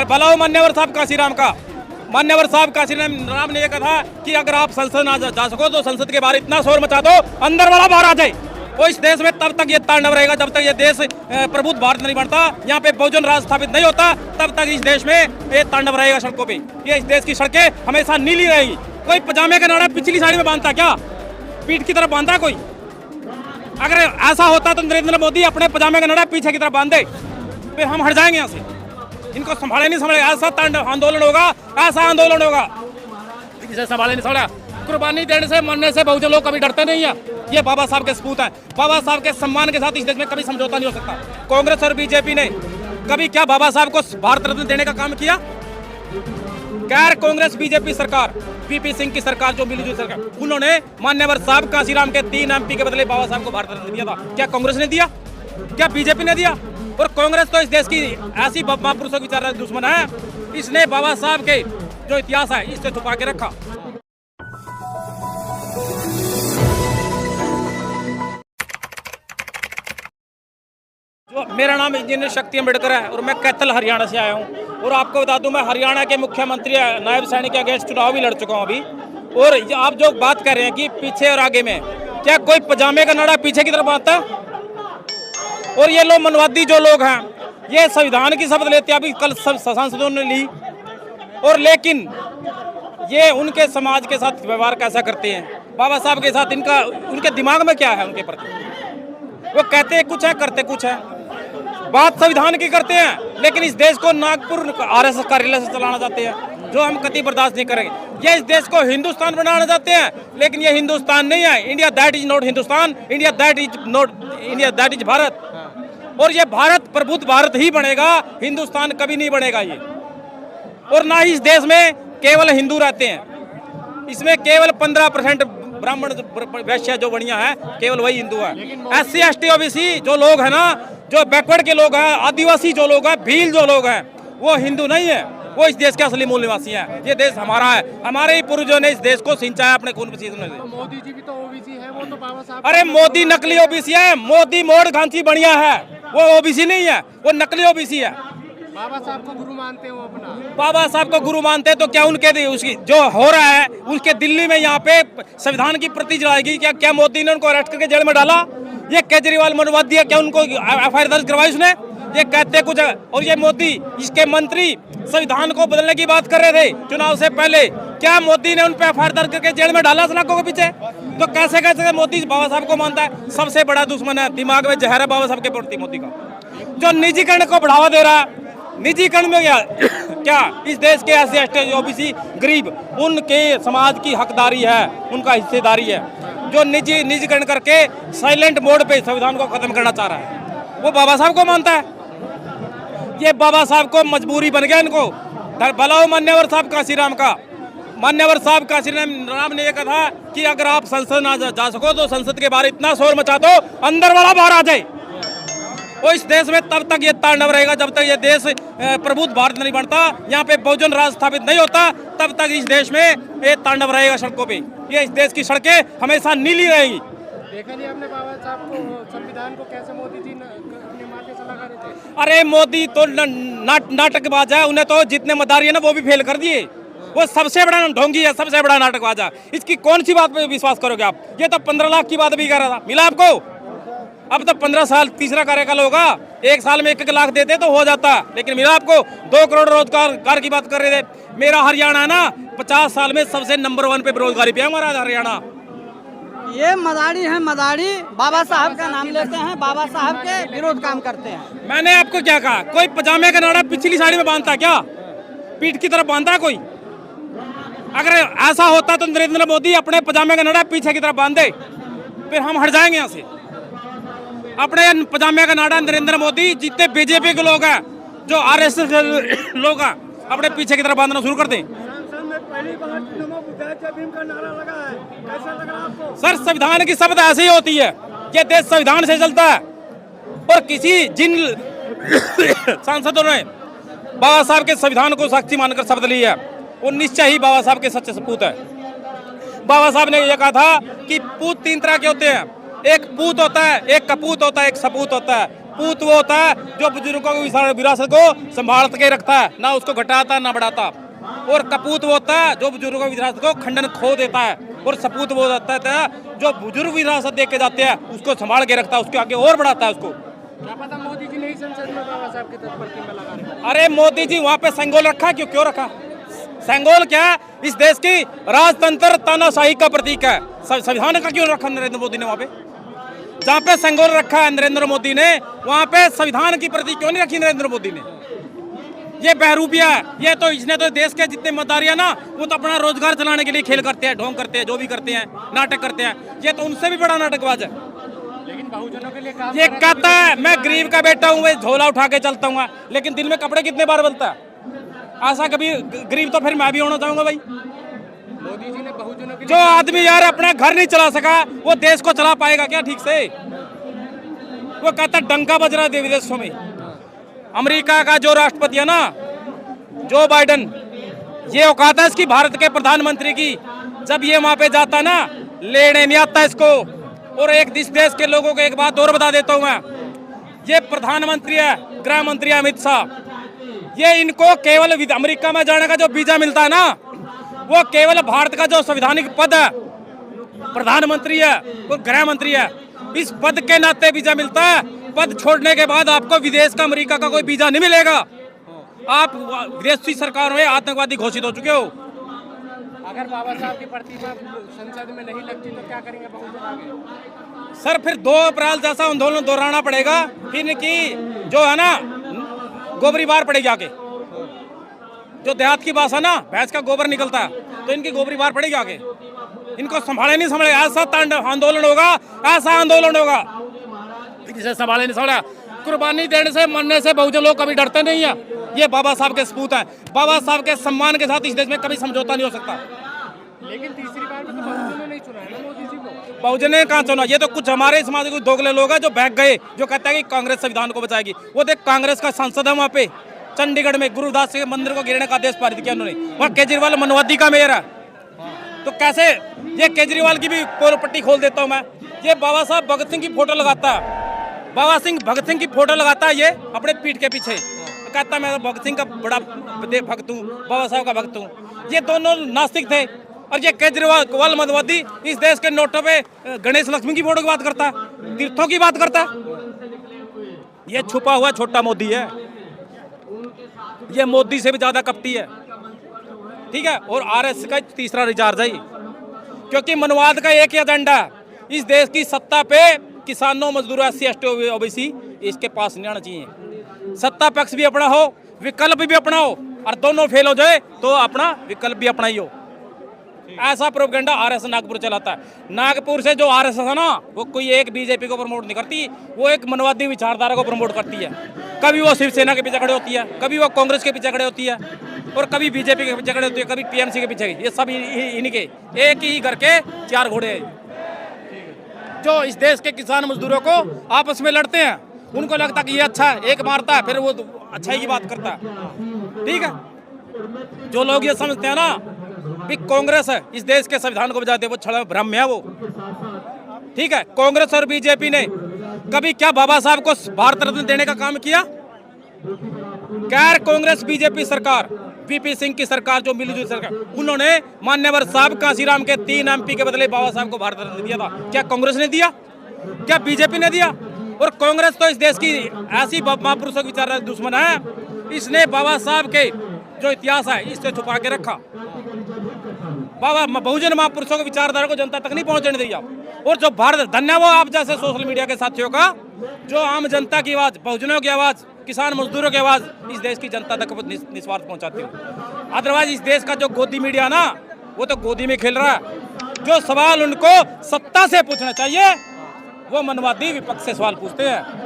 भला हो मान्यवर साहब काशीराम का। मान्यवर साहब काशीराम ने यह कहा कि अगर आप संसद ना जा सको तो संसद के बाहर इतना शोर मचा दो अंदर वाला बाहर आ जाए। वो इस देश में तब तक ये तांडव रहेगा जब तक ये देश प्रबुद्ध भारत नहीं बनता, यहाँ पे बहुजन राज स्थापित नहीं होता, तब तक इस देश में ये तांडव रहेगा सड़कों पे। ये इस देश की सड़कें हमेशा नीली रहेगी। कोई पजामे का नाड़ा पिछली साड़ी में बांधता क्या? पीठ की तरफ बांधता कोई? अगर ऐसा होता तो नरेंद्र मोदी अपने पजामे का नाड़ा पीछे की तरफ बांध दे, फिर हम हट जाएंगे यहाँ से। इनको संभाले नहीं संभाले, ऐसा तांडव आंदोलन होगा, ऐसा आंदोलन होगा, इसे संभाले नहीं संभाला। कुर्बानी देने से मरने से बहुजन लोग कभी डरते नहीं है। ये बाबा साहब के सपूत हैं। बाबा साहब के सम्मान के साथ इस देश में कभी समझौता नहीं हो सकता। कांग्रेस और बीजेपी ने कभी क्या बाबा साहब को भारत रत्न देने का काम किया? गैर कांग्रेस बीजेपी सरकार, वीपी सिंह की सरकार, जो मिली जुली सरकार, उन्होंने मान्यवर साहब काशीराम के 3 MP के बदले बाबा साहब को भारत रत्न दिया था। क्या कांग्रेस ने दिया? क्या बीजेपी ने दिया? और कांग्रेस तो इस देश की ऐसी महापुरुषों की विचारधारा दुश्मन है, इसने बाबा साहब के जो इतिहास है इससे छुपा के रखा। मेरा नाम इंजीनियर शक्ति अम्बेडकर है और मैं कैथल हरियाणा से आया हूँ। और आपको बता दूं, मैं हरियाणा के मुख्यमंत्री नायब सैनिक के अगेंस्ट चुनाव भी लड़ चुका हूँ अभी। और आप जो बात कर रहे हैं कि पीछे और आगे में, क्या कोई पजामे का नाड़ा पीछे की तरफ आता है? और ये लोग मनवादी जो लोग हैं, ये संविधान की शपथ लेते हैं, अभी कल सांसदों ने ली, और लेकिन ये उनके समाज के साथ व्यवहार कैसा करते हैं, बाबा साहब के साथ इनका, उनके दिमाग में क्या है उनके प्रति? वो कहते कुछ है, करते कुछ है। बात संविधान की करते हैं, लेकिन इस देश को नागपुर RSS कार्यालय से चलाना चाहते हैं, जो हम कतई बर्दाश्त नहीं करेंगे। ये इस देश को हिंदुस्तान बनाना चाहते हैं, लेकिन ये हिंदुस्तान नहीं है। India that is not Hindustan, India that is Bharat. और ये भारत प्रबुद्ध भारत ही बनेगा, हिंदुस्तान कभी नहीं बनेगा ये। और ना ही इस देश में केवल हिंदू रहते हैं, इसमें केवल 15% ब्राह्मण वैश्य जो बढ़िया है, केवल वही हिंदू है। SC ST OBC जो लोग हैं ना, जो बैकवर्ड के लोग हैं, आदिवासी जो लोग हैं, भील जो लोग हैं, वो हिंदू नहीं है, वो इस देश के असली मूल निवासी हैं। ये देश हमारा है, हमारे ही पूर्वजों ने इस देश को सिंचाया अपने खून पसीने से। मोदी जी भी तो OBC है, वो तो बाबा साहब। अरे मोदी नकली OBC है, मोदी मोड़ घांची बढ़िया है, वो OBC नहीं है, वो नकली OBC है। बाबा साहब को गुरु मानते हो अपना? बाबा साहब को गुरु मानते हैं तो क्या उनके उसकी जो हो रहा है, उसके दिल्ली में यहाँ पे संविधान की प्रति जलाएगी? क्या मोदी ने उनको अरेस्ट करके जेल में डाला? ये केजरीवाल मनवादी है, क्या उनको FIR दर्ज करवाई उसने? ये कहते कुछ है। और ये मोदी, इसके मंत्री संविधान को बदलने की बात कर रहे थे चुनाव से पहले, क्या मोदी ने उन पे FIR दर्ज करके जेल में डाला सलाखों के पीछे? तो कैसे कैसे मोदी बाबा साहब को मानता है? सबसे बड़ा दुश्मन है, दिमाग में जहर है बाबा साहब के प्रति मोदी का, जो निजीकरण को बढ़ावा दे रहा है। निजीकरण में क्या इस देश के SC ST OBC गरीब, उनके समाज की हकदारी है, उनका हिस्सेदारी है। जो निजीकरण करके साइलेंट मोड पे संविधान को खत्म करना चाह रहा है, वो बाबा साहब को मानता है। ये बाबा साहब को मजबूरी बन गया इनको। भला हो मान्यवर साहब काशीराम का। मान्यवर साहब काशीराम ने यह कहा कि अगर आप संसद ना जा सको तो संसद के बाहर इतना शोर मचा दो अंदर वाला बाहर आ जाए। वो इस देश में तब तक ये तांडव रहेगा जब तक ये देश प्रबुद्ध भारत नहीं बनता, यहाँ पे बहुजन राज स्थापित नहीं होता, तब तक इस देश में ये तांडव रहेगा सड़कों पे। ये इस देश की सड़कें हमेशा नीली रहेगी। देखा नहीं आपने बाबा साहब को, संविधान को कैसे मोदी जी अपने माथे से लगा रहे थे? अरे मोदी तो नाटकबाज है, उन्हें तो जितने मदारी है ना वो भी फेल कर दिए। वो सबसे बड़ा ढोंगी है, सबसे बड़ा नाटकबाज है। इसकी कौन सी बात पे विश्वास करोगे आप? ये तो 15 लाख की बात भी कर रहा था, मिला आपको? अब तो 15 साल तीसरा कार्यकाल होगा, 1 साल में 1-1 लाख देते तो हो जाता, लेकिन मिला आपको? 2 करोड़ रोजगार की बात कर रहे थे। मेरा हरियाणा है ना, 50 साल में सबसे नंबर 1 पे बेरोजगारी पे हमारा हरियाणा। ये मदारी है, मदारी बाबा साहब का नाम लेते हैं, बाबा साहब के विरोध काम करते हैं। मैंने आपको क्या कहा? कोई पजामे का नाड़ा पिछली साड़ी में बांधता क्या? पीठ की तरफ बांधता कोई? अगर ऐसा होता तो नरेंद्र मोदी अपने पजामे का नाड़ा पीछे की तरफ बांध दे, फिर हम हट जाएंगे यहाँ से। अपने पजामे का नाड़ा नरेंद्र मोदी, जितने बीजेपी के लोग हैं, जो RSS लोग हैं, अपने पीछे की तरफ बांधना शुरू कर दें। सर, संविधान की शपथ ऐसे ही होती है, ये देश संविधान से चलता है। और जिन सांसदों ने बाबा साहब के संविधान को साक्षी मानकर शपथ ली है, वो निश्चय ही बाबा साहब के सच्चे सपूत है। बाबा साहब ने यह कहा था कि पूत 3 तरह के होते हैं, एक पूत होता है, एक कपूत होता है, एक सपूत होता है। सपूत वो होता है जो बुजुर्गों की विरासत को संभाल के रखता है, ना उसको घटाता ना बढ़ाता। और कपूत वो होता है जो बुजुर्गों की विरासत को खंडन खो देता है। और सपूत वो होता है जो बुजुर्ग विरासत दे के जाते हैं उसको संभाल के रखता है, उसके आगे और बढ़ाता है उसको। क्या पता मोदी जी नहीं संसद में बाबा साहब की प्रतिमा लगा रहे। अरे मोदी जी वहाँ पे सेंगोल रखा, क्यों रखा? सेंगोल क्या है? इस देश की राजतंत्र तानाशाही का प्रतीक है। संविधान का क्यों रखा नरेंद्र मोदी ने वहाँ पे? जहाँ पे सेंगोल रखा है नरेंद्र मोदी ने, वहाँ पे संविधान की प्रतीक क्यों नहीं रखी नरेंद्र मोदी ने? ये बहरूपिया है। ये तो इसने तो देश के जितने मतदार है ना, वो तो अपना रोजगार चलाने के लिए खेल करते हैं, ढोंग करते हैं, जो भी करते हैं, नाटक करते हैं। ये तो उनसे भी बड़ा नाटकबाज है। लेकिन बहुजनों के लिए काम ये कहता है मैं गरीब का बेटा हूँ, मैं झोला उठा के चलता हूँ, लेकिन दिन में कपड़े कितने बार बदलता है? ऐसा कभी गरीब तो फिर मैं भी होना चाहूंगा भाई। मोदी जी ने बहुजनों के जो आदमी यार अपना घर नहीं चला सका, वो देश को चला पाएगा क्या ठीक से? वो कहता डंका बज रहा है विदेशों में। अमेरिका का जो राष्ट्रपति है ना, जो बाइडेन, ये औकात है इसकी भारत के प्रधानमंत्री की। जब ये वहां पे जाता ना, लेने नहीं आता इसको। और एक देश के लोगों को एक बात और बता देता हूं मैं, ये प्रधानमंत्री है, गृह मंत्री अमित शाह, ये इनको केवल अमेरिका में जाने का जो वीजा मिलता है ना, वो केवल भारत का जो संवैधानिक पद है, प्रधानमंत्री है, वो गृह मंत्री है, इस पद के नाते वीजा मिलता है। पद छोड़ने के बाद आपको विदेश का, अमेरिका का कोई वीजा नहीं मिलेगा। आप विदेशी सरकार में आतंकवादी घोषित हो चुके हो। अगर बाबा साहब की प्रतिमा संसद में नहीं लगती तो क्या करेंगे बहुजन आगे? सर फिर 2 अप्रैल जैसा आंदोलन दोहराना पड़ेगा। फिर इनकी जो है ना गोबरी बार पड़ेगी आगे। जो देहात की भाषा ना, भैंस का गोबर निकलता है, तो इनकी गोबरी बार पड़ेगी आगे। इनको संभाले नहीं संभाले, ऐसा तांडव आंदोलन होगा, ऐसा आंदोलन होगा जिसे संभाले नहीं संभाला। कुर्बानी देने से, मरने से बहुजन लोग कभी डरते नहीं है। ये बाबा साहब के सपूत हैं। बाबा साहब के सम्मान के साथ इस देश में कभी समझौता नहीं हो सकता। लेकिन तीसरी बार में तो बहुजनों ने नहीं चुना है ना मोदी जी को। बहुजन ने कहाँ चुना? ये तो कुछ हमारे समाज के दोगले लोग हैं जो बहक गए, जो कहते हैं कि कांग्रेस संविधान को बचाएगी। वो देख, कांग्रेस का सांसद है वहाँ पे चंडीगढ़ में, गुरुदास के मंदिर को गिरने का आदेश पारित किया उन्होंने। वहाँ केजरीवाल मनवादी का मेयर है। तो कैसे ये केजरीवाल की भी पोल पट्टी खोल देता हूँ मैं। ये बाबा साहब भगत सिंह की फोटो लगाता है, भगत सिंह की फोटो लगाता है ये अपने पीठ के पीछे, तो कहता है मैं भगत सिंह का बड़ा भक्त हूँ, बाबा साहब का भक्त हूँ। ये दोनों नास्तिक थे। और ये केजरीवाल मनवादी इस देश के नोटों पे गणेश लक्ष्मी की फोटो की बात करता है, तीर्थों की बात करता है। ये छुपा हुआ छोटा मोदी है। ये मोदी से भी ज्यादा कपटी है, ठीक है। और आरएसएस का तीसरा रिचार्ज है, क्योंकि मनवाद का एक ही एजेंडा है, इस देश की सत्ता पे किसानों, मजदूरों, SC ST OBC इसके पास नहीं आना चाहिए। सत्ता पक्ष भी अपना हो, विकल्प भी अपना हो, और दोनों फेल हो जाए तो अपना विकल्प भी अपना ही हो। ऐसा प्रोपेगेंडा आरएसएस नागपुर चलाता है। नागपुर से जो आरएसएस है ना, वो कोई एक बीजेपी को प्रमोट नहीं करती, वो एक मनवादी विचारधारा को प्रमोट करती है। कभी वो शिवसेना के पीछे खड़े होती है, कभी वो कांग्रेस के पीछे खड़े होती है, और कभी बीजेपी के पीछे खड़े होती है, कभी टीएमसी के पीछे। ये सब इन्हीं के, एक ही घर के 4 घोड़े हैं जो इस देश के किसान मजदूरों को आपस में लड़ते हैं। उनको लगता कि ये अच्छा है, एक मारता है, फिर वो अच्छाई की बात करता है, ठीक है। जो लोग ये समझते हैं ना कि कांग्रेस है इस देश के संविधान को बचाते, वो छड़ा भ्रम है वो, ठीक है। कांग्रेस और बीजेपी ने कभी क्या बाबा साहब को भारत रत्न देने का काम किया? गैर कांग्रेस बीजेपी सरकार, VP सिंह की सरकार, जो मिलीजुली सरकार, उन्होंने मान्यवर साहब कांसीराम के 3 MP के बदले बाबा साहब को भारत रत्न दिया था। क्या कांग्रेस ने दिया? क्या बीजेपी ने दिया? और कांग्रेस तो इस देश की ऐसी महापुरुषों की विचारधारा दुश्मन है, इसने बाबा साहब के जो इतिहास है इससे छुपा के रखा। बाबा बहुजन महापुरुषों की विचारधारा को जनता तक नहीं पहुंचने दी आप। और जो भारत, धन्यवाद आप जैसे सोशल मीडिया के साथियों का, जो आम जनता की आवाज, बहुजनों की आवाज, किसान मजदूरों की आवाज इस देश की जनता तक निस्वार्थ पहुंचाती हो। अदरवाइज इस देश का जो गोदी मीडिया ना, वो तो गोदी में खेल रहा है। जो सवाल उनको सत्ता से पूछना चाहिए, वो मनवादी विपक्ष से सवाल पूछते हैं।